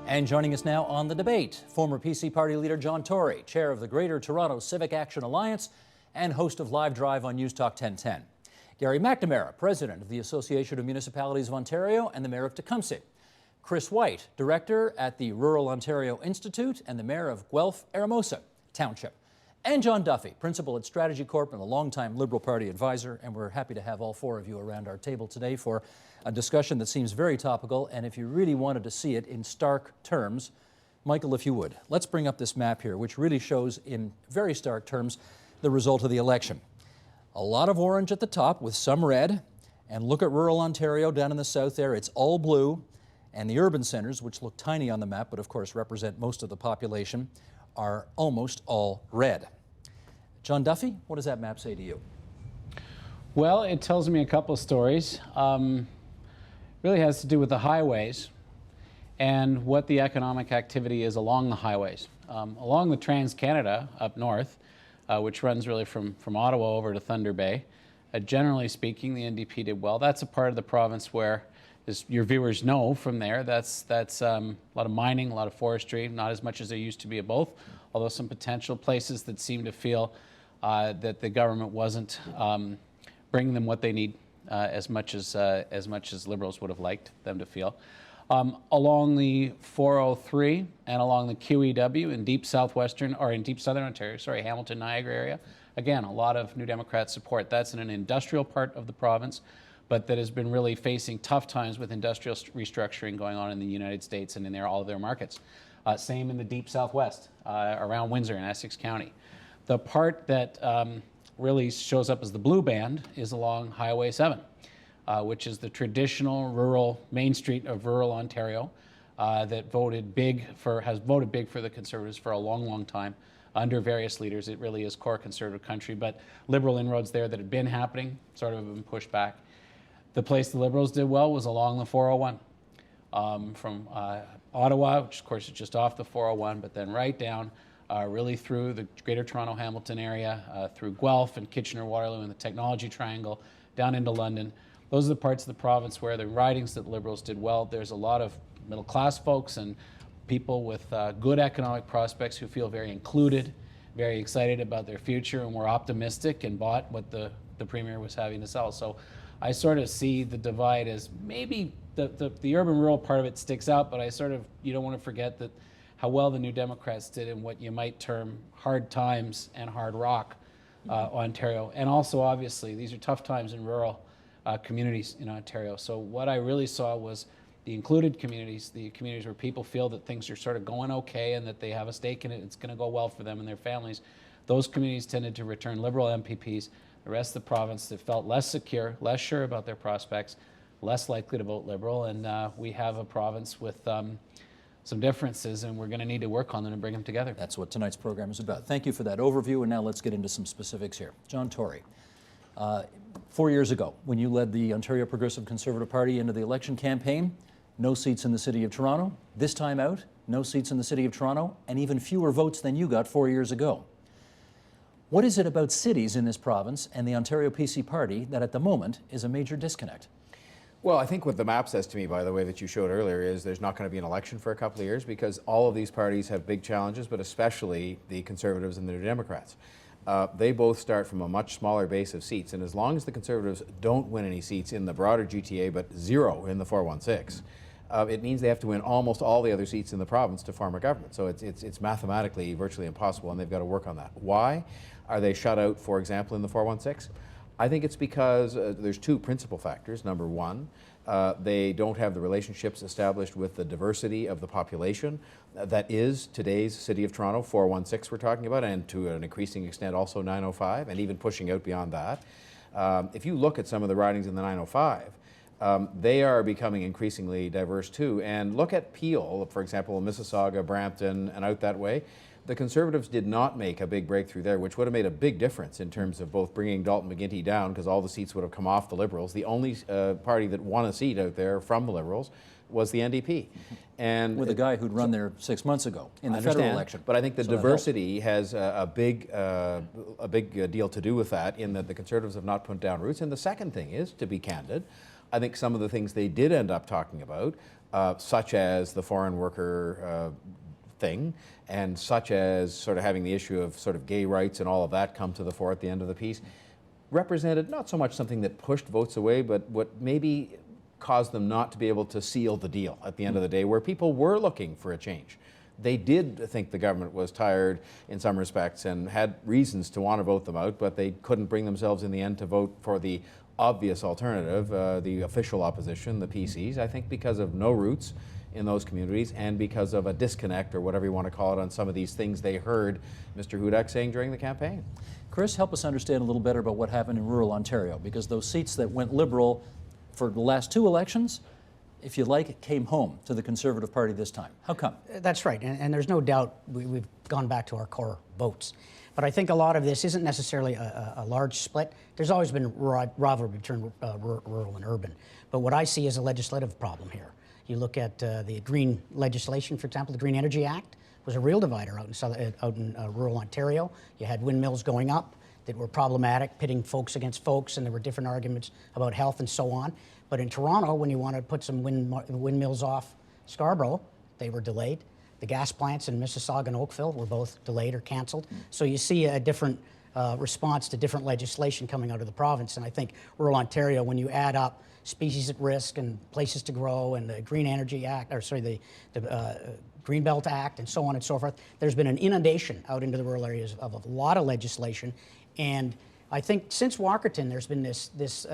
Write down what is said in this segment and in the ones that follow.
And joining us now on the debate, former PC Party leader John Tory, chair of the Greater Toronto Civic Action Alliance and host of Live Drive on News Talk 1010. Gary McNamara, president of the Association of Municipalities of Ontario and the mayor of Tecumseh. Chris White, director at the Rural Ontario Institute and the mayor of Guelph-Eramosa Township. And John Duffy, principal at Strategy Corp and a longtime Liberal Party advisor. And we're happy to have all four of you around our table today for a discussion that seems very topical. And if you really wanted to see it in stark terms, Michael, if you would, let's bring up this map here, which really shows in very stark terms the result of the election. A lot of orange at the top with some red. And look at rural Ontario down in the south there. It's all blue. And the urban centers, which look tiny on the map, but of course represent most of the population, are almost all red. John Duffy, what does that map say to you? Well, it tells me a couple of stories. Really has to do with the highways and what the economic activity is along the highways. Along the Trans-Canada up north, which runs really from Ottawa over to Thunder Bay, generally speaking, the NDP did well. That's a part of the province where, as your viewers know from there, that's a lot of mining, a lot of forestry, not as much as there used to be at both, although some potential places that seem to feel that the government wasn't bringing them what they need as much as Liberals would have liked them to feel. Along the 403 and along the QEW in deep southwestern, or in deep southern Ontario, sorry, Hamilton, Niagara area, again, a lot of New Democrat support. That's in an industrial part of the province, but that has been really facing tough times with industrial restructuring going on in the United States and in all of their markets. Same in the deep southwest, around Windsor in Essex County. The part that really shows up as the blue band is along Highway 7, which is the traditional rural main street of rural Ontario that has voted big for the Conservatives for a long, long time under various leaders. It really is core Conservative country, but Liberal inroads there that had been happening sort of have been pushed back. The place the Liberals did well was along the 401, from Ottawa, which of course is just off the 401, but then right down really through the Greater Toronto Hamilton area, through Guelph and Kitchener-Waterloo and the Technology Triangle, down into London. Those are the parts of the province where the ridings that Liberals did well. There's a lot of middle-class folks and people with good economic prospects who feel very included, very excited about their future, and were optimistic and bought what the Premier was having to sell. So I sort of see the divide as maybe the urban-rural part of it sticks out, but you don't want to forget that how well the New Democrats did in what you might term hard times and hard rock Ontario. And also, obviously, these are tough times in rural communities in Ontario. So what I really saw was the included communities, the communities where people feel that things are sort of going okay and that they have a stake in it, it's going to go well for them and their families. Those communities tended to return Liberal MPPs. The rest of the province that felt less secure, less sure about their prospects, less likely to vote Liberal, and we have a province with some differences, and we're going to need to work on them and bring them together. That's what tonight's program is about. Thank you for that overview, and now let's get into some specifics here. John Tory, 4 years ago, when you led the Ontario Progressive Conservative Party into the election campaign, no seats in the City of Toronto. This time out, no seats in the City of Toronto, and even fewer votes than you got 4 years ago. What is it about cities in this province and the Ontario PC Party that at the moment is a major disconnect? Well, I think what the map says to me, by the way, that you showed earlier, is there's not going to be an election for a couple of years because all of these parties have big challenges, but especially the Conservatives and the New Democrats. They both start from a much smaller base of seats, and as long as the Conservatives don't win any seats in the broader GTA, but zero in the 416, it means they have to win almost all the other seats in the province to form a government. So it's mathematically virtually impossible, and they've got to work on that. Why are they shut out, for example, in the 416? I think it's because there's two principal factors. Number one, they don't have the relationships established with the diversity of the population that is today's City of Toronto, 416 we're talking about, and to an increasing extent also 905, and even pushing out beyond that. If you look at some of the ridings in the 905, they are becoming increasingly diverse too. And look at Peel, for example, Mississauga, Brampton, and out that way. The Conservatives did not make a big breakthrough there, which would have made a big difference in terms of both bringing Dalton McGuinty down, because all the seats would have come off the Liberals. The only party that won a seat out there from the Liberals was the NDP. And with a guy who'd run there 6 months ago in the federal election. But I think the diversity has a big deal to do with that, in that the Conservatives have not put down roots. And the second thing is, to be candid, I think some of the things they did end up talking about such as the foreign worker thing, and such as sort of having the issue of sort of gay rights and all of that come to the fore at the end of the piece, represented not so much something that pushed votes away, but what maybe caused them not to be able to seal the deal at the end of the day, where people were looking for a change. They did think the government was tired in some respects and had reasons to want to vote them out, but they couldn't bring themselves in the end to vote for the obvious alternative, the official opposition, the PCs, I think because of no roots in those communities and because of a disconnect, or whatever you want to call it, on some of these things they heard Mr. Hudak saying during the campaign. Chris, help us understand a little better about what happened in rural Ontario, because those seats that went Liberal for the last 2 elections, if you like, came home to the Conservative Party this time. How come? That's right, and there's no doubt we've gone back to our core votes. But I think a lot of this isn't necessarily a large split. There's always been rivalry between rural and urban. But what I see is a legislative problem here. You look at the green legislation, for example, the Green Energy Act was a real divider out in rural Ontario. You had windmills going up that were problematic, pitting folks against folks, and there were different arguments about health and so on. But in Toronto, when you wanted to put some windmills off Scarborough, they were delayed. The gas plants in Mississauga and Oakville were both delayed or canceled. So you see a different response to different legislation coming out of the province. And I think rural Ontario, when you add up species at risk and places to grow and the Green Energy Act, or sorry, the Greenbelt Act and so on and so forth, there's been an inundation out into the rural areas of a lot of legislation. And I think since Walkerton, there's been this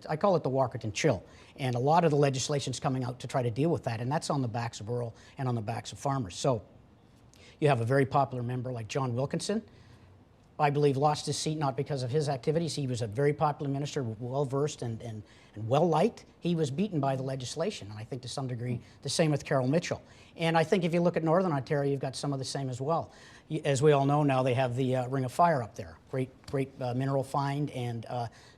I call it the Walkerton chill. And a lot of the legislation's coming out to try to deal with that. And that's on the backs of rural and on the backs of farmers. So you have a very popular member like John Wilkinson. I believe lost his seat not because of his activities. He was a very popular minister, well-versed and well-liked. He was beaten by the legislation, and I think to some degree the same with Carol Mitchell. And I think if you look at Northern Ontario, you've got some of the same as well. As we all know now, they have the Ring of Fire up there. Great mineral find and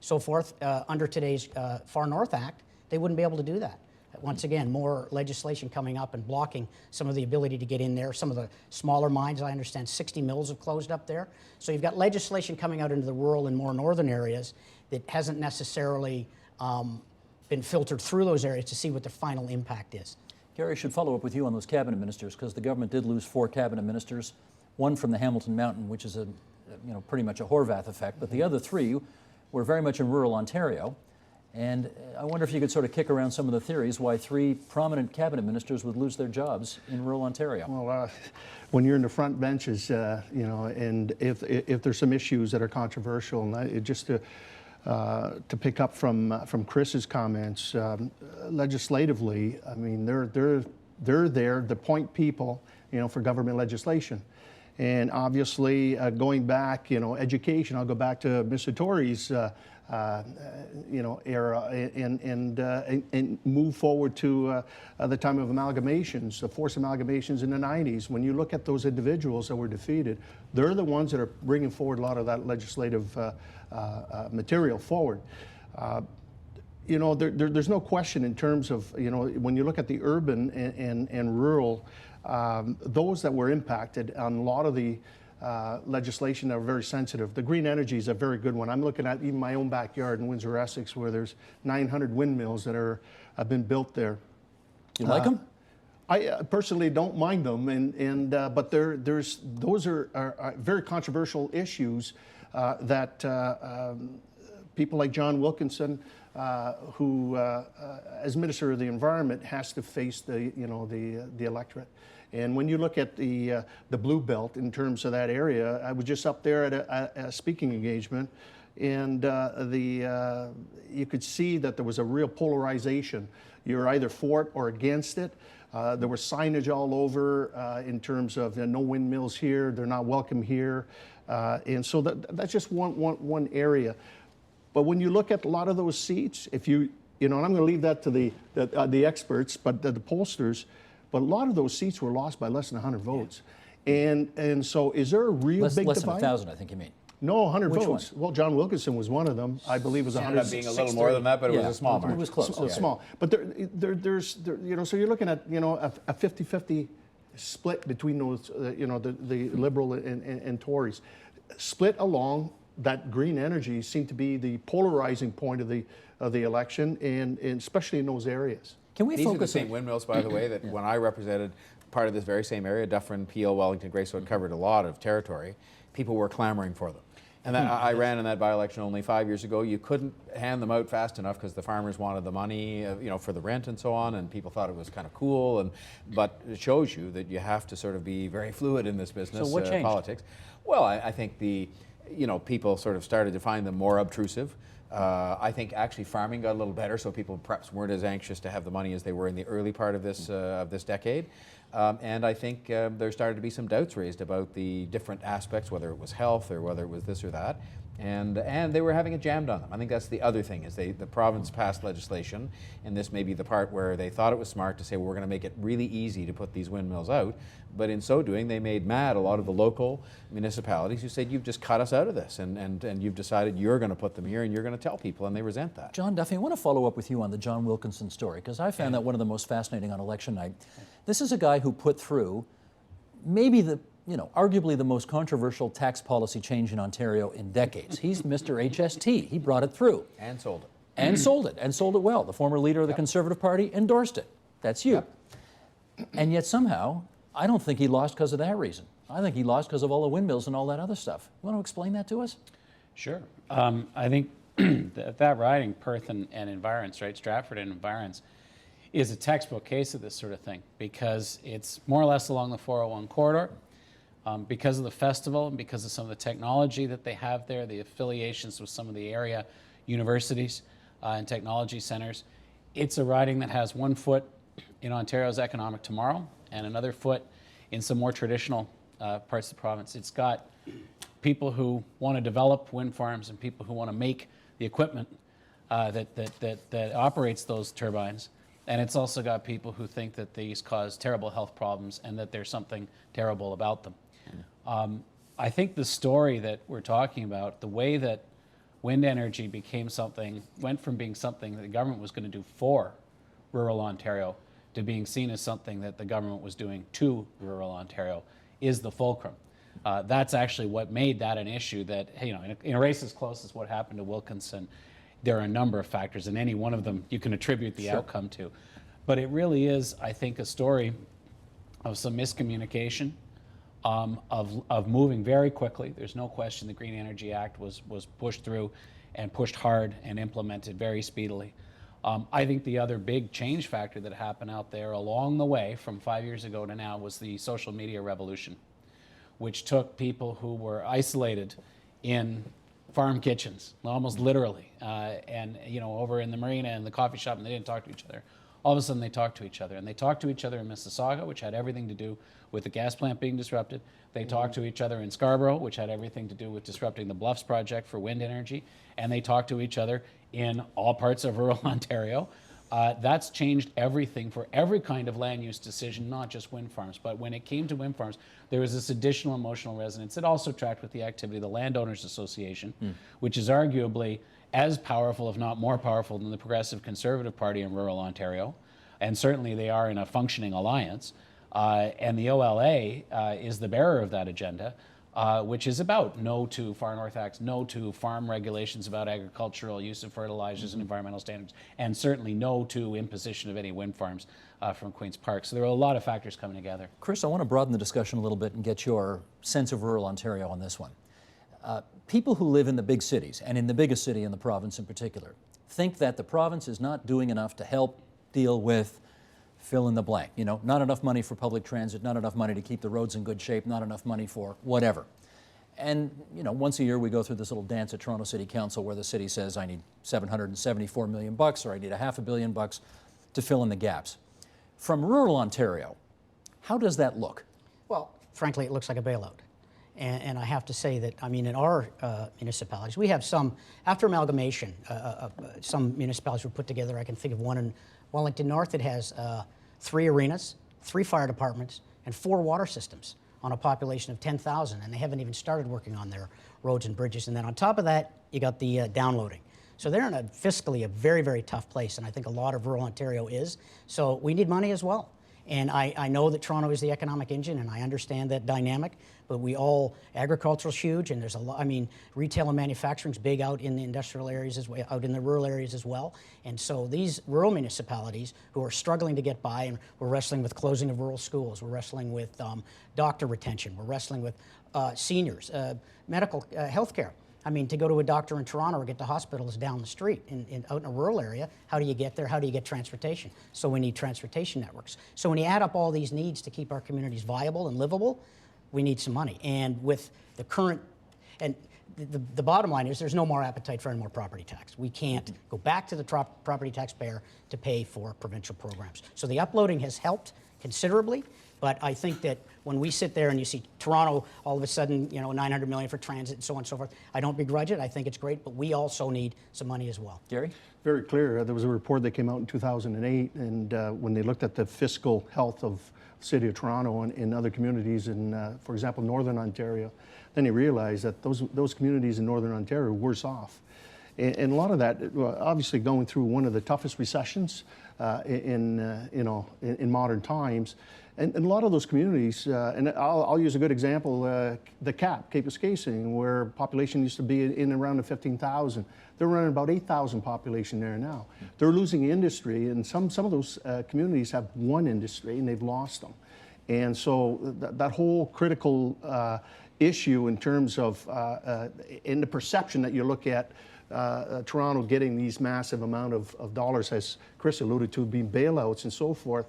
so forth. Under today's Far North Act, they wouldn't be able to do that. Once again, more legislation coming up and blocking some of the ability to get in there. Some of the smaller mines, I understand 60 mills have closed up there. So you've got legislation coming out into the rural and more northern areas that hasn't necessarily been filtered through those areas to see what the final impact is. Gary, I should follow up with you on those cabinet ministers, because the government did lose 4 cabinet ministers, one from the Hamilton Mountain, which is pretty much a Horvath effect, but the other 3 were very much in rural Ontario. And I wonder if you could sort of kick around some of the theories why 3 prominent cabinet ministers would lose their jobs in rural Ontario. Well, when you're in the front benches, and if there's some issues that are controversial, and just to pick up from Chris's comments, legislatively, I mean, they're there to point people, for government legislation. And obviously, going back, education, I'll go back to Mr. Tory's era and move forward to the time of amalgamations, the forced amalgamations in the 90s. When you look at those individuals that were defeated, they're the ones that are bringing forward a lot of that legislative material forward. There's no question in terms of, when you look at the urban and rural, those that were impacted on a lot of the legislation that are very sensitive. The green energy is a very good one. I'm looking at even my own backyard in Windsor, Essex, where there's 900 windmills that have been built there. You like them? I personally don't mind them, but those are very controversial issues that people like John Wilkinson, who as Minister of the Environment has to face the electorate. And when you look at the Blue Belt in terms of that area, I was just up there at a speaking engagement, and you could see that there was a real polarization. You're either for it or against it. There was signage all over in terms of no windmills here, they're not welcome here. And so that's just one area. But when you look at a lot of those seats, and I'm going to leave that to the experts, but the pollsters, but a lot of those seats were lost by less than 100 votes. Yeah. And so is there a real big divide? Less than 1,000, I think you mean. No, 100 Which votes. one? Well, John Wilkinson was one of them. I believe it was 100. Ended up being a little more than that, but it was a small margin. It was close. Small. But there's so you're looking at, a 50-50 split between those, the Liberal and Tories. Split along that green energy seemed to be the polarizing point of the election, and especially in those areas. Can we These are the focus same on windmills, by the way, that when I represented part of this very same area, Dufferin, Peel, Wellington, Grey, so it covered a lot of territory, people were clamoring for them. And that, I ran in that by-election only 5 years ago. You couldn't hand them out fast enough because the farmers wanted the money, for the rent and so on, and people thought it was kind of cool. But it shows you that you have to sort of be very fluid in this business. So what changed? Politics. Well, I think people sort of started to find them more obtrusive. I think actually farming got a little better, so people perhaps weren't as anxious to have the money as they were in the early part of this decade. And I think there started to be some doubts raised about the different aspects, whether it was health or whether it was this or that. And they were having it jammed on them. I think that's the other thing, is the province passed legislation, and this may be the part where they thought it was smart to say, well, we're going to make it really easy to put these windmills out. But in so doing, they made mad a lot of the local municipalities who said, you've just cut us out of this, and you've decided you're going to put them here and you're going to tell people, and they resent that. John Duffy, I want to follow up with you on the John Wilkinson story, because I found that one of the most fascinating on election night. This is a guy who put through maybe arguably the most controversial tax policy change in Ontario in decades. He's Mr. HST. He brought it through. And sold it. And sold it, and sold it well. The former leader of the Conservative Party endorsed it. That's you. And yet somehow, I don't think he lost because of that reason. I think he lost because of all the windmills and all that other stuff. You want to explain that to us? Sure. I think that riding, Perth and Environs, right, Stratford and Environs, is a textbook case of this sort of thing, because it's more or less along the 401 corridor. Because of the festival and because of some of the technology that they have there, the affiliations with some of the area universities and technology centers, it's a riding that has one foot in Ontario's economic tomorrow and another foot in some more traditional parts of the province. It's got people who want to develop wind farms and people who want to make the equipment that operates those turbines. And it's also got people who think that these cause terrible health problems and that there's something terrible about them. I think the story that we're talking about, the way that wind energy went from being something that the government was going to do for rural Ontario to being seen as something that the government was doing to rural Ontario, is the fulcrum. That's actually what made that an issue that, in a race as close as what happened to Wilkinson, there are a number of factors, and any one of them you can attribute the outcome to. But it really is, I think, a story of some miscommunication, of moving very quickly. There's no question the Green Energy Act was pushed through and pushed hard and implemented very speedily. I think the other big change factor that happened out there along the way from 5 years ago to now was the social media revolution, which took people who were isolated in farm kitchens, almost literally, and over in the marina and the coffee shop, and they didn't talk to each other. All of a sudden they talked to each other, and they talked to each other in Mississauga, which had everything to do with the gas plant being disrupted. They talked to each other in Scarborough, which had everything to do with disrupting the Bluffs project for wind energy, and they talked to each other in all parts of rural Ontario. That's changed everything for every kind of land use decision, not just wind farms. But when it came to wind farms, there was this additional emotional resonance. It also tracked with the activity of the Landowners Association, which is arguably as powerful, if not more powerful, than the Progressive Conservative Party in rural Ontario. And certainly they are in a functioning alliance. And the OLA is the bearer of that agenda, which is about no to Far North Acts, no to farm regulations about agricultural use of fertilizers and environmental standards, and certainly no to imposition of any wind farms from Queen's Park. So there are a lot of factors coming together. Chris, I want to broaden the discussion a little bit and get your sense of rural Ontario on this one. People who live in the big cities, and in the biggest city in the province in particular, think that the province is not doing enough to help deal with fill in the blank. Not enough money for public transit, not enough money to keep the roads in good shape, not enough money for whatever. And, once a year we go through this little dance at Toronto City Council where the city says, I need $774 million bucks, or I need $500 million bucks to fill in the gaps. From rural Ontario, how does that look? Well, frankly, it looks like a bailout. And I have to say that, in our municipalities, we have some, after amalgamation, some municipalities were put together. I can think of one in Wellington North that has 3 arenas, 3 fire departments, and 4 water systems on a population of 10,000, and they haven't even started working on their roads and bridges. And then on top of that, you got the downloading. So they're in fiscally a very, very tough place, and I think a lot of rural Ontario is. So we need money as well. And I know that Toronto is the economic engine, and I understand that dynamic, but agriculture's huge, and there's a lot, I mean, retail and manufacturing's big out in the industrial areas, out in the rural areas as well. And so these rural municipalities who are struggling to get by, and we're wrestling with closing of rural schools, we're wrestling with doctor retention, we're wrestling with seniors, medical health care. I mean, to go to a doctor in Toronto or get to hospitals down the street out in a rural area, how do you get there? How do you get transportation? So we need transportation networks. So when you add up all these needs to keep our communities viable and livable, we need some money. And with the current, and the bottom line is there's no more appetite for any more property tax. We can't go back to the property taxpayer to pay for provincial programs. So the uploading has helped considerably, but I think that when we sit there and you see Toronto all of a sudden, you know, $900 million for transit and so on and so forth, I don't begrudge it. I think it's great, but we also need some money as well. Gary? Very clear. There was a report that came out in 2008, and when they looked at the fiscal health of the City of Toronto and other communities in, for example, Northern Ontario, then they realized that those communities in Northern Ontario were worse off. And a lot of that, obviously going through one of the toughest recessions in modern times. And a lot of those communities, and I'll use a good example, the Cape Escasing, where population used to be in around the 15,000. They're running about 8,000 population there now. They're losing industry, and some of those communities have one industry, and they've lost them. And so that whole critical issue in terms of, in the perception that you look at Toronto getting these massive amount of dollars, as Chris alluded to, being bailouts and so forth.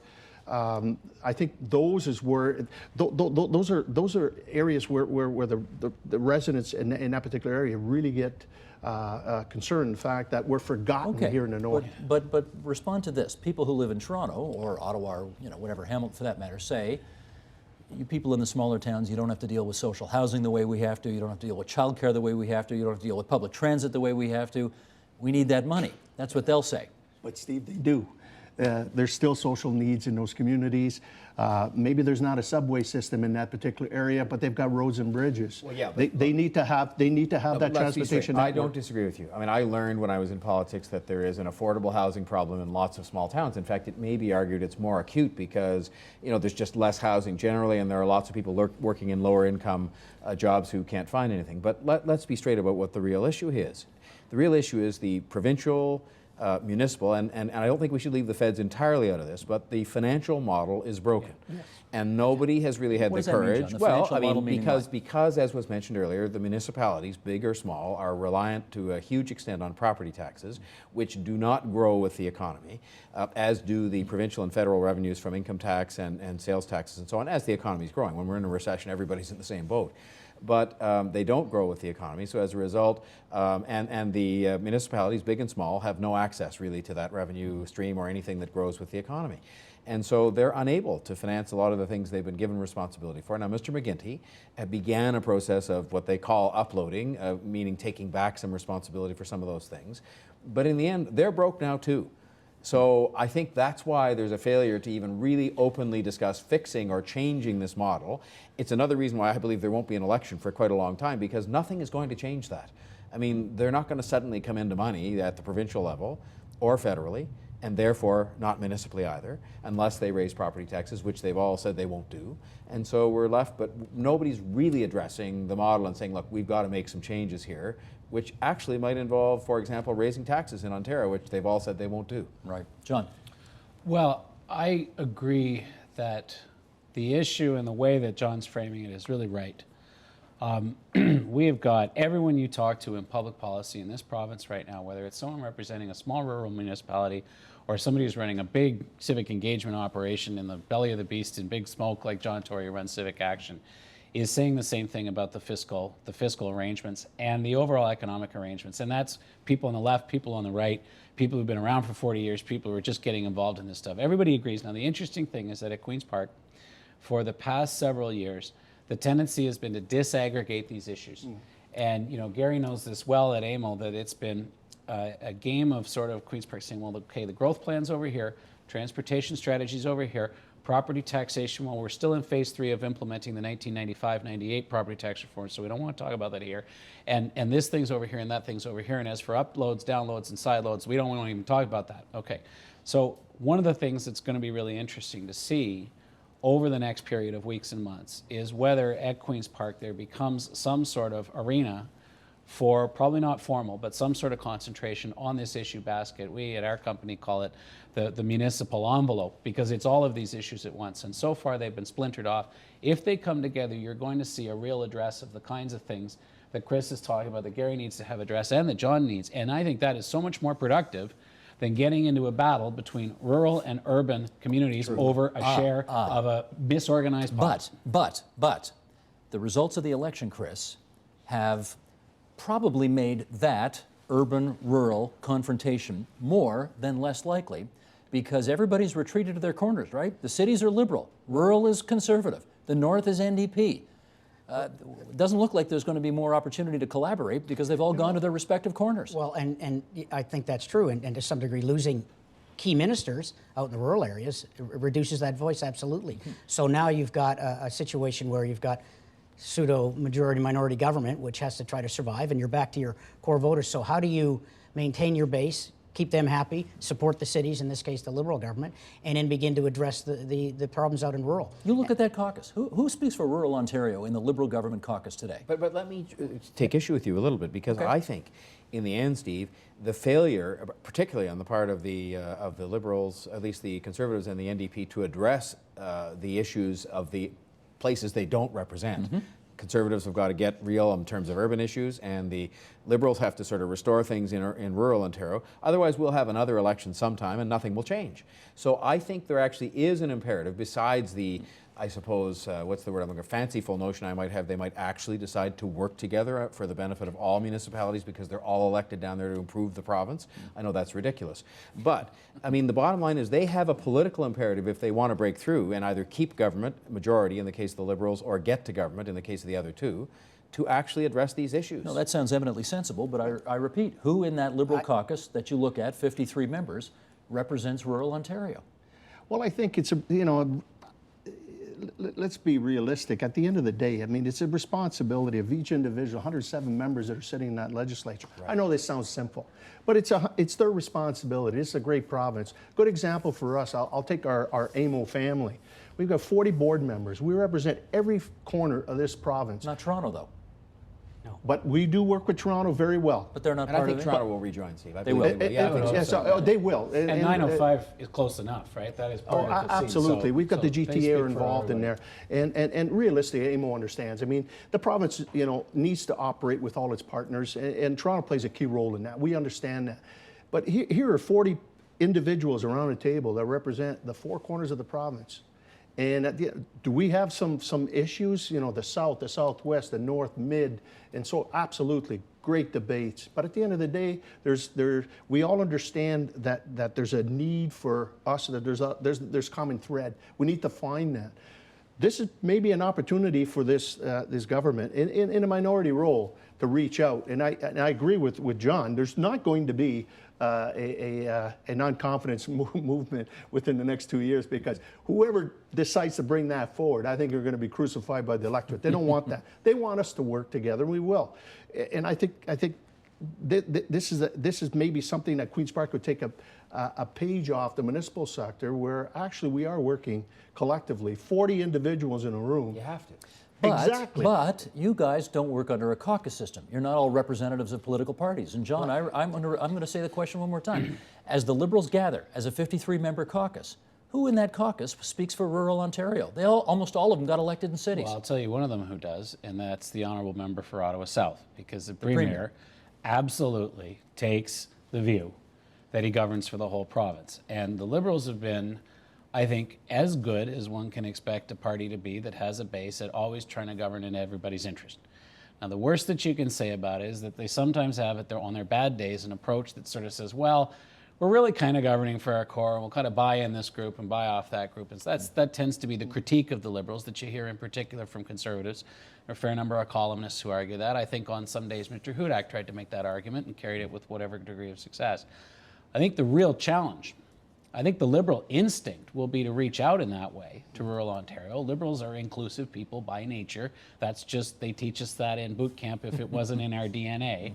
I think those are areas where the residents in that particular area really get concerned. In fact, that we're forgotten here in the north. But respond to this: people who live in Toronto or Ottawa, or whatever, Hamilton for that matter, say, you people in the smaller towns, you don't have to deal with social housing the way we have to. You don't have to deal with childcare the way we have to. You don't have to deal with public transit the way we have to. We need that money. That's what they'll say. But Steve, they do. There's still social needs in those communities. Maybe there's not a subway system in that particular area, but they've got roads and bridges. Well, yeah, they need to have that transportation network. I don't disagree with you. I mean, I learned when I was in politics that there is an affordable housing problem in lots of small towns. In fact, it may be argued it's more acute because there's just less housing generally, and there are lots of people working in lower income jobs who can't find anything. But let's be straight about what the real issue is. The real issue is the provincial, municipal, and I don't think we should leave the feds entirely out of this, but the financial model is broken. Yes. And nobody has really had the courage. Well, I mean, because, as was mentioned earlier, the municipalities, big or small, are reliant to a huge extent on property taxes, which do not grow with the economy, as do the provincial and federal revenues from income tax and sales taxes and so on, as the economy is growing. When we're in a recession, everybody's in the same boat. But they don't grow with the economy. So as a result, and the municipalities, big and small, have no access really to that revenue stream or anything that grows with the economy. And so they're unable to finance a lot of the things they've been given responsibility for. Now, Mr. McGuinty began a process of what they call uploading, meaning taking back some responsibility for some of those things. But in the end, they're broke now too. So I think that's why there's a failure to even really openly discuss fixing or changing this model. It's another reason why I believe there won't be an election for quite a long time, because nothing is going to change that. I mean, they're not going to suddenly come into money at the provincial level or federally, and therefore not municipally either, unless they raise property taxes, which they've all said they won't do. And so we're left, but nobody's really addressing the model and saying, look, we've got to make some changes here, which actually might involve, for example, raising taxes in Ontario, which they've all said they won't do. Right. John? Well, I agree that the issue and the way that John's framing it is really right. We have got everyone you talk to in public policy in this province right now, whether it's someone representing a small rural municipality or somebody who's running a big civic engagement operation in the belly of the beast in big smoke like John Tory who runs Civic Action, is saying the same thing about the fiscal arrangements and the overall economic arrangements. And that's people on the left, people on the right, people who've been around for 40 years, people who are just getting involved in this stuff. Everybody agrees. Now, the interesting thing is that at Queen's Park, for the past several years, the tendency has been to disaggregate these issues. And Gary knows this well at AMO, that it's been a game of sort of Queen's Park saying, well, okay, the growth plan's over here, transportation strategies over here, property taxation, well, we're still in phase 3 of implementing the 1995-98 property tax reform, so we don't want to talk about that here. And this thing's over here and that thing's over here. And as for uploads, downloads, and sideloads, we don't want to even talk about that. Okay, so one of the things that's going to be really interesting to see over the next period of weeks and months is whether at Queen's Park there becomes some sort of arena for, probably not formal, but some sort of concentration on this issue basket. We at our company call it the municipal envelope, because it's all of these issues at once. And so far they've been splintered off. If they come together, you're going to see a real address of the kinds of things that Chris is talking about, that Gary needs to have addressed, and that John needs. And I think that is so much more productive than getting into a battle between rural and urban communities over a share of a misorganized pot. But the results of the election, Chris, have probably made that urban-rural confrontation more than less likely, because everybody's retreated to their corners, right? The cities are Liberal, rural is Conservative, the North is NDP. It doesn't look like there's going to be more opportunity to collaborate because they've all gone to their respective corners. Well, and I think that's true, and to some degree losing key ministers out in the rural areas reduces that voice, absolutely. So now you've got a situation where you've got pseudo-majority minority government, which has to try to survive, and you're back to your core voters. So how do you maintain your base, keep them happy, support the cities, in this case the Liberal government, and then begin to address the problems out in rural? You look at that caucus. Who speaks for rural Ontario in the Liberal government caucus today? But let me take issue with you a little bit, because I think, in the end, Steve, the failure, particularly on the part of the Liberals, at least the Conservatives and the NDP, to address the issues of the places they don't represent. Conservatives have got to get real in terms of urban issues, and the Liberals have to sort of restore things in rural Ontario. Otherwise, we'll have another election sometime and nothing will change. So I think there actually is an imperative, besides the, I suppose, what's the word I'm looking for, fanciful notion I might have, they might actually decide to work together for the benefit of all municipalities because they're all elected down there to improve the province. I know that's ridiculous. But, I mean, the bottom line is they have a political imperative if they want to break through and either keep government, majority in the case of the Liberals, or get to government in the case of the other two, to actually address these issues. No, that sounds eminently sensible, but I repeat, who in that Liberal caucus that you look at, 53 members, represents rural Ontario? Well, I think it's let's be realistic. At the end of the day, I mean, it's a responsibility of each individual, 107 members that are sitting in that legislature. I know this sounds simple, but it's their responsibility. It's a great province. Good example for us, I'll take our AMO family. We've got 40 board members. We represent every corner of this province. Not Toronto, though. No. But we do work with Toronto very well. But they're not And part I think of it. Toronto will rejoin, Steve. They will. They will. And 905 is close enough, right? That is part of the scene. Absolutely. So, We've got the they speak GTA for involved in there. everybody. And realistically, AMO understands. I mean, the province, needs to operate with all its partners, and Toronto plays a key role in that. We understand that. But here are 40 individuals around a table that represent the four corners of the province. And do we have some issues? The South, the Southwest, the North, Mid, and so absolutely great debates. But at the end of the day, we all understand that there's a need for us. That there's common thread. We need to find that. This is maybe an opportunity for this government in a minority role to reach out. And I agree with John. There's not going to be a non-confidence movement within the next 2 years, because whoever decides to bring that forward, I think, are going to be crucified by the electorate. They don't want that. They want us to work together, and we will. And I think this is maybe something that Queen's Park could take a page off the municipal sector, where actually we are working collectively. 40 individuals in a room. You have to. Exactly. But you guys don't work under a caucus system. You're not all representatives of political parties. And John, I'm going to say the question one more time. As the Liberals gather as a 53-member caucus, who in that caucus speaks for rural Ontario? Almost all of them got elected in cities. Well, I'll tell you one of them who does, and that's the honourable member for Ottawa South, because the Premier absolutely takes the view that he governs for the whole province. And the Liberals have been, I think, as good as one can expect a party to be that has a base at always trying to govern in everybody's interest. Now, the worst that you can say about it is that they sometimes have on their bad days an approach that sort of says, well, we're really kind of governing for our core, and we'll kind of buy in this group and buy off that group. And so that tends to be the critique of the Liberals that you hear in particular from Conservatives. There are a fair number of columnists who argue that. I think on some days Mr. Hudak tried to make that argument and carried it with whatever degree of success. I think the real challenge, I think the Liberal instinct will be to reach out in that way to rural Ontario. Liberals are inclusive people by nature. That's just, they teach us that in boot camp if it wasn't in our DNA.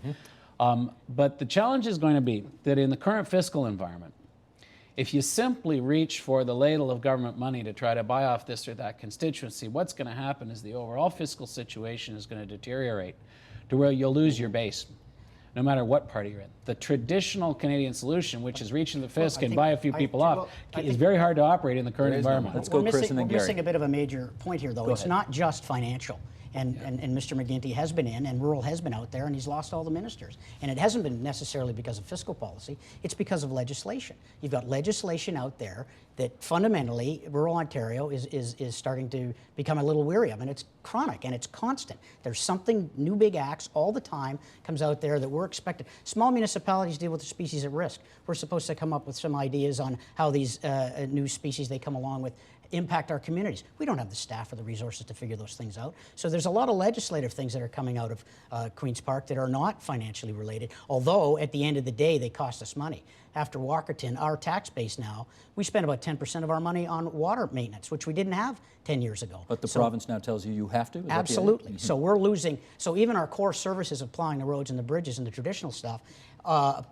But the challenge is going to be that in the current fiscal environment, If you simply reach for the ladle of government money to try to buy off this or that constituency, what's going to happen is the overall fiscal situation is going to deteriorate to where you'll lose your base, no matter what party you're in. The traditional Canadian solution, which is reach in the fisc and buy a few people off, is very hard to operate in the current environment. Let's go, Chris, and then Gary. We're missing a bit of a major point here, though. It's not just financial. And Mr. McGuinty has been in, and Rural has been out there, and he's lost all the ministers. And it hasn't been necessarily because of fiscal policy, it's because of legislation. You've got legislation out there that fundamentally rural Ontario is starting to become a little weary of, and it's chronic and it's constant. There's something, new big acts all the time comes out there that we're expected. Small municipalities deal with the species at risk. We're supposed to come up with some ideas on how these new species they come along with impact our communities. We don't have the staff or the resources to figure those things out. So there's a lot of legislative things that are coming out of Queen's Park that are not financially related, although at the end of the day, they cost us money. After Walkerton, our tax base now, we spend about 10% of our money on water maintenance, which we didn't have 10 years ago. But the province now tells you have to? Is absolutely. Mm-hmm. So we're losing, so even our core services of plowing the roads and the bridges and the traditional stuff,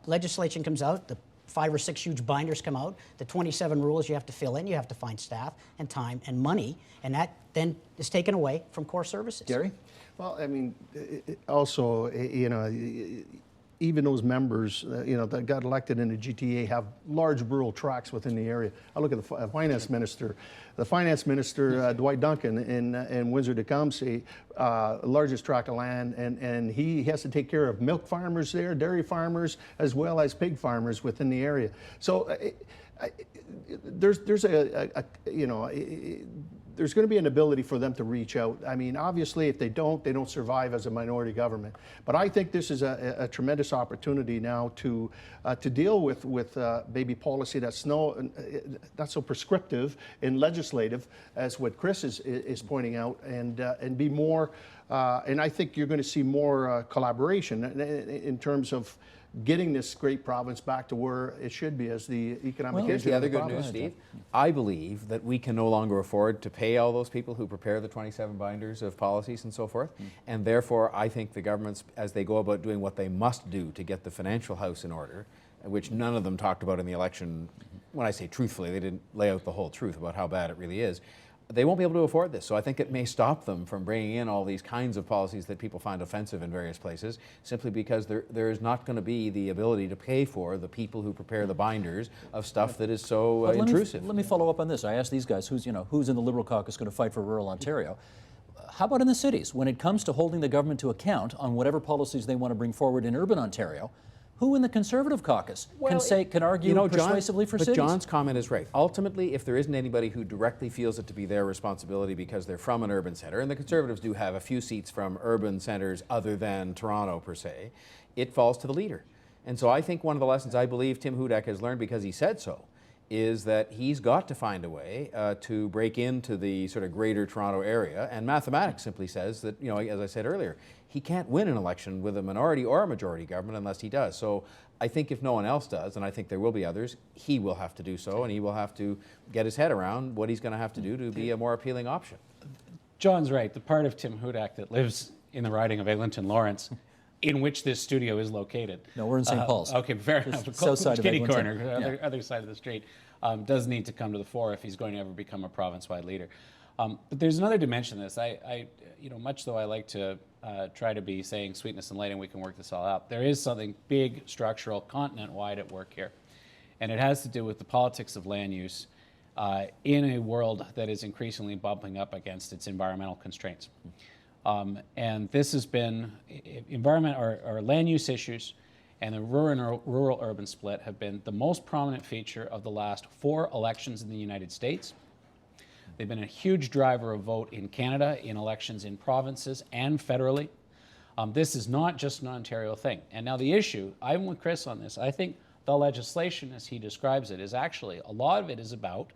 legislation comes out, the 5 or 6 huge binders come out, the 27 rules you have to fill in, you have to find staff and time and money, and that then is taken away from core services. Gary? Well, I mean, also, you know, even those members, you know, that got elected in the GTA have large rural tracts within the area. I look at the finance minister. The finance minister, Dwight Duncan in Windsor-Tecumseh, largest tract of land, and he has to take care of milk farmers there, dairy farmers, as well as pig farmers within the area. So there's you know, there's going to be an ability for them to reach out. I mean, obviously, if they don't survive as a minority government. But I think this is a tremendous opportunity now to deal with maybe policy that's not so prescriptive and legislative as what Chris is pointing out, and be more. And I think you're going to see more collaboration in terms of getting this great province back to where it should be as the economic engine. Here's the other good province. news, Steve. I believe that we can no longer afford to pay all those people who prepare the 27 binders of policies and so forth. And therefore, I think the governments, as they go about doing what they must do to get the financial house in order, which none of them talked about in the election, when I say truthfully, they didn't lay out the whole truth about how bad it really is, they won't be able to afford this. So I think it may stop them from bringing in all these kinds of policies that people find offensive in various places, simply because there is not going to be the ability to pay for the people who prepare the binders of stuff that is so intrusive. Let me follow up on this. I asked these guys, who's in the Liberal caucus going to fight for rural Ontario? How about in the cities? When it comes to holding the government to account on whatever policies they want to bring forward in urban Ontario, who in the Conservative caucus can argue persuasively for cities? But John's comment is right. Ultimately, if there isn't anybody who directly feels it to be their responsibility because they're from an urban centre, and the Conservatives do have a few seats from urban centres other than Toronto per se, it falls to the leader. And so I think one of the lessons I believe Tim Hudak has learned, because he said so, is that he's got to find a way to break into the sort of greater Toronto area. And mathematics simply says that, you know, as I said earlier, he can't win an election with a minority or a majority government unless he does. So I think if no one else does, and I think there will be others, he will have to do so, and he will have to get his head around what he's going to have to do to be a more appealing option. John's right. The part of Tim Hudak that lives in the riding of Eglinton Lawrence, in which this studio is located. No, we're in St. Paul's. Okay, fair enough. South side of Kitty Eglinton. corner, other side of the street, does need to come to the fore if he's going to ever become a province-wide leader. But there's another dimension to this. You know, much though I like to try to be saying sweetness and light and we can work this all out, there is something big, structural, continent-wide at work here. And it has to do with the politics of land use in a world that is increasingly bumping up against its environmental constraints. And this has been environment or land use issues, and the rural-urban split have been the most prominent feature of the last 4 elections in the United States. They've been a huge driver of vote in Canada, in elections in provinces and federally. This is not just an Ontario thing. And now the issue, I'm with Chris on this, I think the legislation as he describes it is actually, a lot of it is about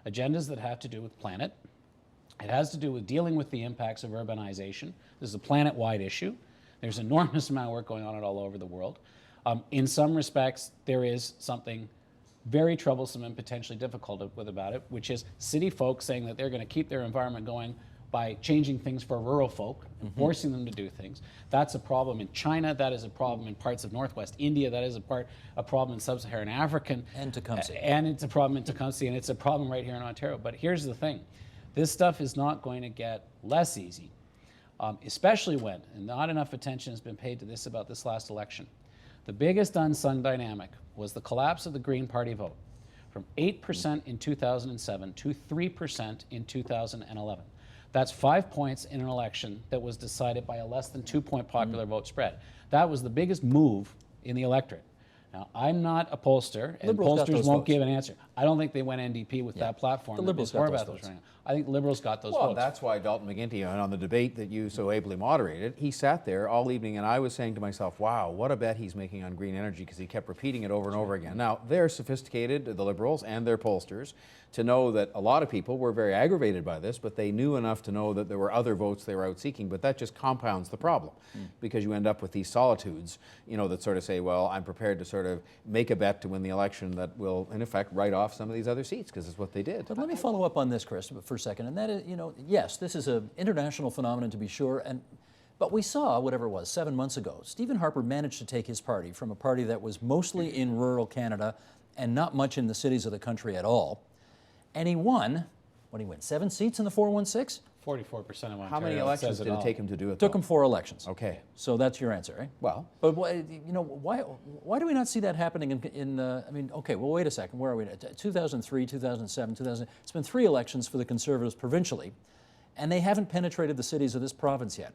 agendas that have to do with planet. It has to do with dealing with the impacts of urbanization. This is a planet-wide issue. There's an enormous amount of work going on all over the world. In some respects, there is something very troublesome and potentially difficult about it, which is city folks saying that they're going to keep their environment going by changing things for rural folk and forcing them to do things. That's a problem in China. That is a problem in parts of Northwest India. That is a problem in Sub-Saharan Africa. And Tecumseh. And it's a problem in Tecumseh, and it's a problem right here in Ontario. But here's the thing. This stuff is not going to get less easy, especially when, and not enough attention has been paid to this about this last election. The biggest unsung dynamic was the collapse of the Green Party vote from 8% in 2007 to 3% in 2011. That's 5 points in an election that was decided by a less than 2-point popular vote spread. That was the biggest move in the electorate. Now, I'm not a pollster, and pollsters won't give an answer. I don't think they went NDP with that platform. The Liberals got those votes. Right now. I think the Liberals got those votes. Well, that's why Dalton McGuinty, on the debate that you so ably moderated, he sat there all evening, and I was saying to myself, wow, what a bet he's making on green energy, because he kept repeating it over and over again. Now, they're sophisticated, the Liberals and their pollsters, to know that a lot of people were very aggravated by this, but they knew enough to know that there were other votes they were out seeking, but that just compounds the problem, because you end up with these solitudes, you know, that sort of say, well, I'm prepared to sort of make a bet to win the election that will, in effect, write off some of these other seats, because it's what they did. But let me follow up on this, Chris, for a second. And that is, you know, yes, this is an international phenomenon to be sure, but we saw, whatever it was, 7 months ago, Stephen Harper managed to take his party from a party that was mostly in rural Canada and not much in the cities of the country at all. And he won, what did he win, 7 seats in the 416? 44% of Ontario. How many elections did it take him to do it? Took him 4 elections. Okay. So that's your answer, right? Well. But you know, why do we not see that happening I mean, okay, well, wait a second. Where are we at? 2003, 2007, 2000. It's been 3 elections for the Conservatives provincially, and they haven't penetrated the cities of this province yet.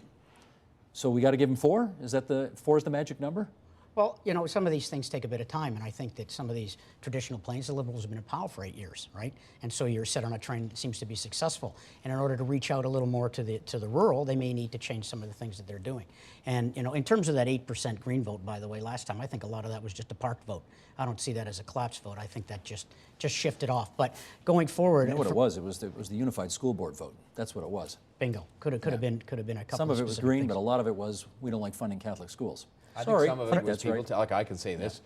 So we got to give them 4? Is that 4 is the magic number? Well, you know, some of these things take a bit of time, and I think that some of these traditional plains, the Liberals have been in power for 8 years, right? And so you're set on a train that seems to be successful. And in order to reach out a little more to the rural, they may need to change some of the things that they're doing. And, you know, in terms of that 8% Green vote, by the way, last time, I think a lot of that was just a park vote. I don't see that as a collapse vote. I think that just shifted off. But going forward, you know what it was? It was the Unified School Board vote. That's what it was. Bingo. Could have been a couple. Some of it was green, things. But a lot of it was we don't like funding Catholic schools. I think some of it was That's people, right. like I can say this,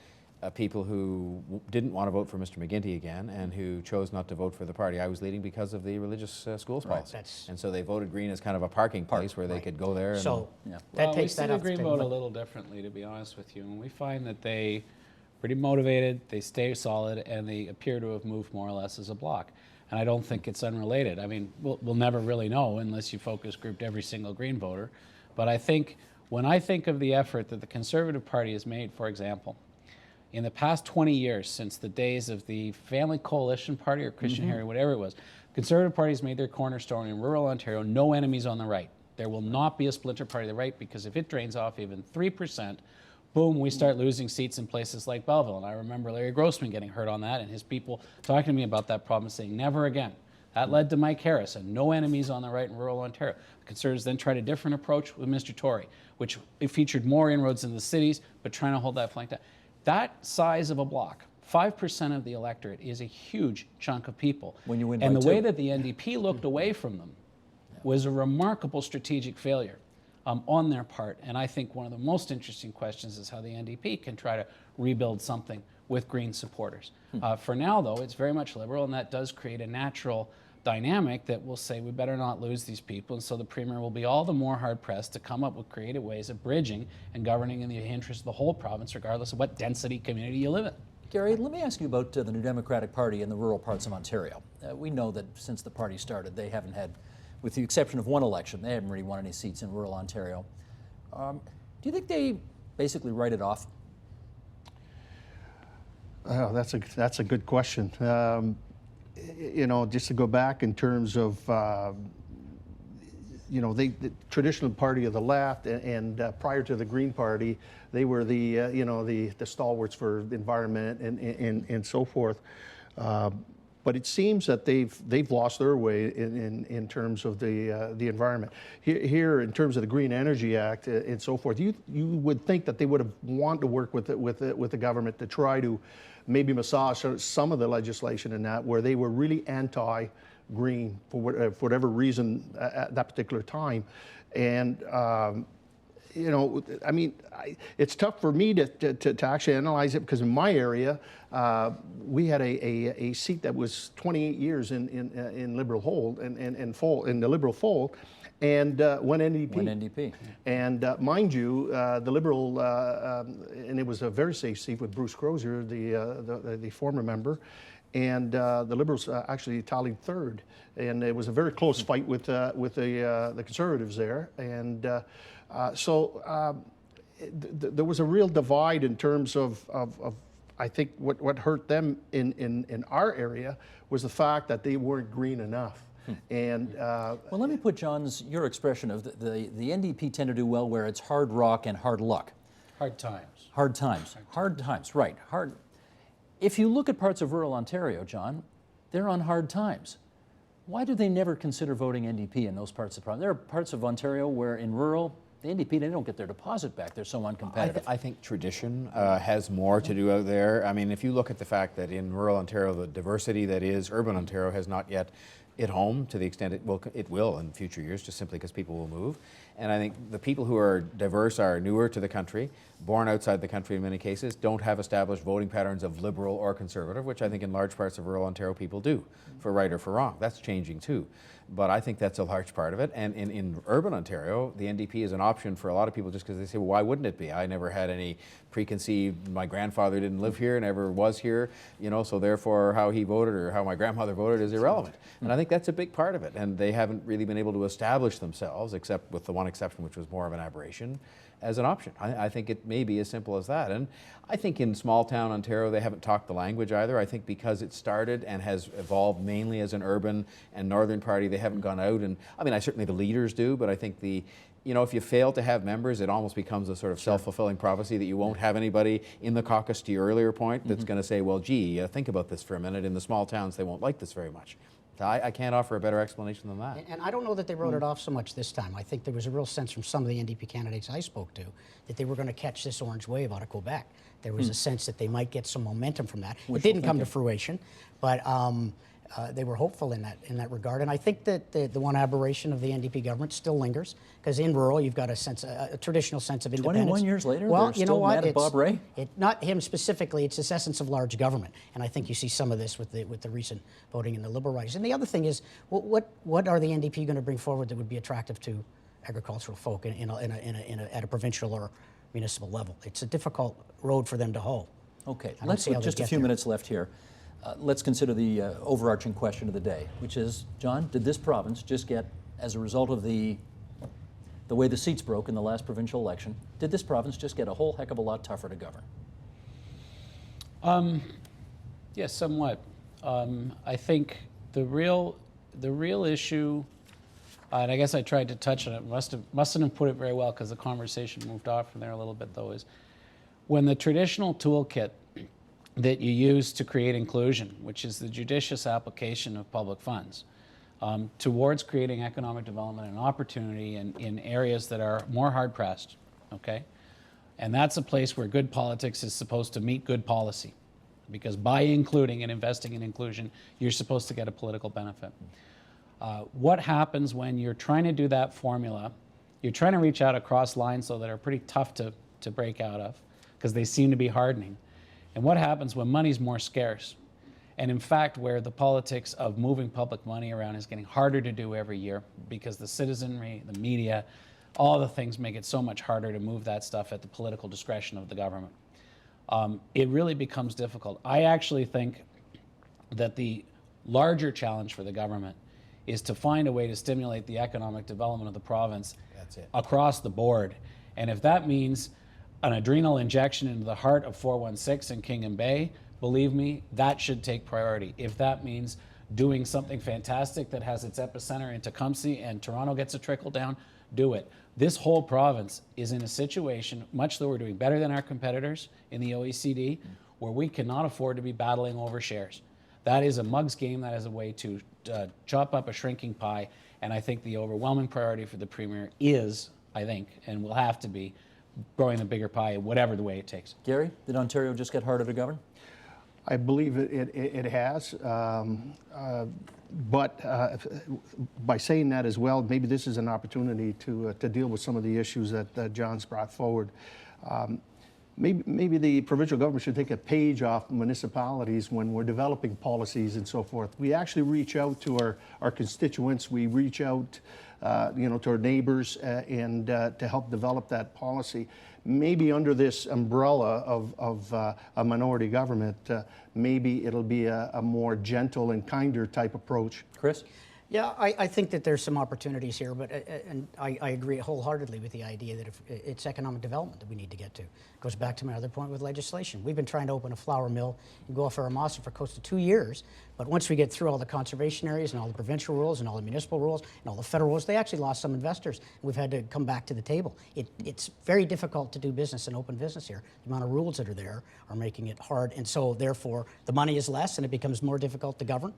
people who didn't want to vote for Mr. McGuinty again and who chose not to vote for the party I was leading because of the religious schools policy. And so they voted green as kind of a parking place where they could go there. And, so that takes that off the Green vote a little differently, to be honest with you. And we find that they pretty motivated, they stay solid, and they appear to have moved more or less as a bloc. And I don't think it's unrelated. I mean, we'll never really know unless you focus grouped every single Green voter. But I think when I think of the effort that the Conservative Party has made, for example, in the past 20 years, since the days of the Family Coalition Party or Christian Harry, whatever it was, the Conservative Party has made their cornerstone in rural Ontario, no enemies on the right. There will not be a splinter party on the right, because if it drains off even 3%, boom, we start losing seats in places like Belleville. And I remember Larry Grossman getting hurt on that and his people talking to me about that problem, saying never again. That led to Mike Harris and no enemies on the right in rural Ontario. The Conservatives then tried a different approach with Mr. Tory, which it featured more inroads in the cities, but trying to hold that flank down. That size of a block, 5% of the electorate, is a huge chunk of people. When you win and by the way 2. that the NDP looked away from them was a remarkable strategic failure on their part. And I think one of the most interesting questions is how the NDP can try to rebuild something with Green supporters. For now, though, it's very much Liberal, and that does create a natural dynamic that will say we better not lose these people, and so the Premier will be all the more hard-pressed to come up with creative ways of bridging and governing in the interest of the whole province, regardless of what density community you live in. Gary, let me ask you about the New Democratic Party in the rural parts of Ontario. We know that since the party started, they haven't had, with the exception of one election, they haven't really won any seats in rural Ontario. Do you think they basically write it off? Oh, that's a good question. You know, just to go back in terms of, you know, the traditional party of the left, and prior to the Green Party, they were the, you know, the stalwarts for the environment and so forth. But it seems that they've lost their way in terms of the environment. Here, in terms of the Green Energy Act and so forth, you would think that they would have wanted to work with the government to try to maybe massage some of the legislation in that, where they were really anti-green for whatever reason at that particular time. And you know, I mean, it's tough for me to actually analyze it because in my area, we had a seat that was 28 years in Liberal hold and fold, in the Liberal fold, and went NDP. Went NDP. And mind you, the Liberal, and it was a very safe seat with Bruce Crozier, the former member, and the Liberals actually tallied third, and it was a very close fight with the Conservatives there, and there was a real divide in terms of I think what hurt them in our area was the fact that they weren't green enough. And well, let me put your expression of the NDP tend to do well where it's hard rock and hard luck. Hard times. Hard times. Hard times, right. Hard. If you look at parts of rural Ontario, John, they're on hard times. Why do they never consider voting NDP in those parts of the province? There are parts of Ontario where in rural, the NDP, they don't get their deposit back. They're so uncompetitive. I think tradition has more to do out there. I mean, if you look at the fact that in rural Ontario, the diversity that is urban Ontario has not yet hit home to the extent it will in future years, just simply because people will move. And I think the people who are diverse are newer to the country, born outside the country in many cases, don't have established voting patterns of Liberal or Conservative, which I think in large parts of rural Ontario people do, for right or for wrong. That's changing too. But I think that's a large part of it. And in urban Ontario, the NDP is an option for a lot of people just because they say, well, why wouldn't it be? I never had any preconceived, my grandfather didn't live here, never was here, you know, so therefore how he voted or how my grandmother voted is irrelevant. And I think that's a big part of it. And they haven't really been able to establish themselves, except with the one exception, which was more of an aberration, as an option. I think it may be as simple as that. And I think in small town Ontario, they haven't talked the language either. I think because it started and has evolved mainly as an urban and northern party, they haven't gone out and, I mean, certainly the leaders do, but I think you know, if you fail to have members, it almost becomes a sort of self-fulfilling prophecy that you won't have anybody in the caucus, to your earlier point, that's going to say, well, gee, think about this for a minute. In the small towns, they won't like this very much. I can't offer a better explanation than that. And I don't know that they wrote it off so much this time. I think there was a real sense from some of the NDP candidates I spoke to that they were going to catch this orange wave out of Quebec. There was a sense that they might get some momentum from that. It didn't come to fruition, but they were hopeful in that regard. And I think that the one aberration of the NDP government still lingers, because in rural you've got a traditional sense of independence. 21 years later, well, they're you know still what? mad at Bob Rae? Not him specifically. It's this essence of large government, and I think you see some of this with the recent voting in the Liberal ridings. And the other thing is, what are the NDP going to bring forward that would be attractive to agricultural folk at a provincial or municipal level? It's a difficult road for them to hoe. Okay, let's with just a few minutes left here. Let's consider the overarching question of the day, which is, John, did this province just get, as a result of the way the seats broke in the last provincial election, did this province just get a whole heck of a lot tougher to govern? Yes, somewhat. I think the real issue, and I guess I tried to touch on it, mustn't have put it very well because the conversation moved off from there a little bit though, is when the traditional toolkit that you use to create inclusion, which is the judicious application of public funds, towards creating economic development and opportunity in areas that are more hard-pressed, okay? And that's a place where good politics is supposed to meet good policy, because by including and investing in inclusion, you're supposed to get a political benefit. What happens when you're trying to do that formula, you're trying to reach out across lines though that are pretty tough to break out of, because they seem to be hardening. And what happens when money's more scarce? And in fact, where the politics of moving public money around is getting harder to do every year because the citizenry, the media, all the things make it so much harder to move that stuff at the political discretion of the government. It really becomes difficult. I actually think that the larger challenge for the government is to find a way to stimulate the economic development of the province across the board. And if that means an adrenal injection into the heart of 416 in King and Bay, believe me, that should take priority. If that means doing something fantastic that has its epicenter in Tecumseh and Toronto gets a trickle down, do it. This whole province is in a situation, much though we're doing better than our competitors in the OECD, where we cannot afford to be battling over shares. That is a mug's game. That is a way to chop up a shrinking pie. And I think the overwhelming priority for the Premier is, I think, and will have to be, growing a bigger pie, whatever the way it takes. Gary, did Ontario just get harder to govern? I believe it has. But by saying that as well, maybe this is an opportunity to deal with some of the issues that John's brought forward. Maybe the provincial government should take a page off municipalities when we're developing policies and so forth. We actually reach out to our constituents. We reach out, to our neighbors and to help develop that policy. Maybe under this umbrella of a minority government, maybe it'll be a more gentle and kinder type approach. Chris? Yeah, I think that there's some opportunities here, but and I agree wholeheartedly with the idea that if it's economic development that we need to get to. It goes back to my other point with legislation. We've been trying to open a flour mill in Gulf Aramasa for close to 2 years, but once we get through all the conservation areas and all the provincial rules and all the municipal rules and all the federal rules, they actually lost some investors. We've had to come back to the table. It's very difficult to do business and open business here. The amount of rules that are there are making it hard, and so therefore the money is less and it becomes more difficult to govern.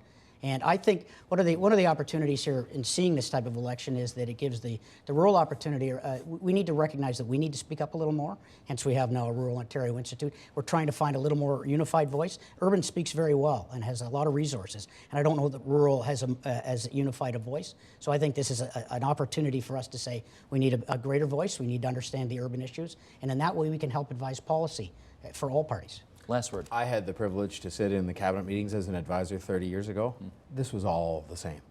And I think one of the opportunities here in seeing this type of election is that it gives the rural opportunity. We need to recognize that we need to speak up a little more. Hence, we have now a Rural Ontario Institute. We're trying to find a little more unified voice. Urban speaks very well and has a lot of resources. And I don't know that rural has as unified a voice. So I think this is an opportunity for us to say we need a greater voice. We need to understand the urban issues. And in that way, we can help advise policy for all parties. Last word. I had the privilege to sit in the cabinet meetings as an advisor 30 years ago. This was all the same.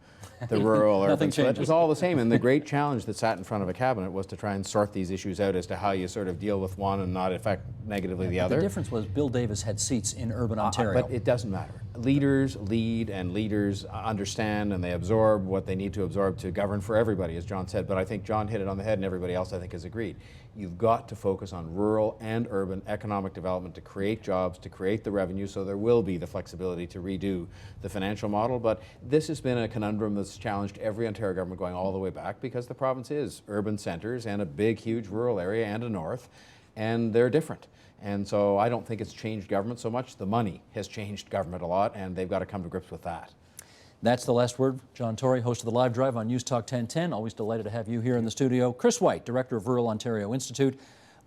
The rural urban split was all the same, and the great challenge that sat in front of a cabinet was to try and sort these issues out as to how you sort of deal with one and not affect negatively the other. The difference was Bill Davis had seats in urban Ontario. But it doesn't matter. Leaders lead, and leaders understand, and they absorb what they need to absorb to govern for everybody, as John said. But I think John hit it on the head, and everybody else, I think, has agreed. You've got to focus on rural and urban economic development to create jobs, to create the revenue, so there will be the flexibility to redo the financial model. But this has been a conundrum that's challenged every Ontario government going all the way back, because the province is urban centres and a big, huge rural area and a north, and they're different. And so I don't think it's changed government so much. The money has changed government a lot, and they've got to come to grips with that. That's the last word. John Tory, host of the Live Drive on News Talk 1010. Always delighted to have you here in the studio. Chris White, Director of Rural Ontario Institute.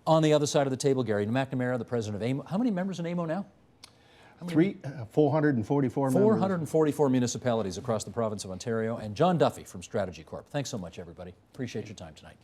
On the other side of the table, Gary McNamara, the President of AMO. How many members in AMO now? 444 members. 444 municipalities across the province of Ontario. And John Duffy from Strategy Corp. Thanks so much, everybody. Appreciate your time tonight.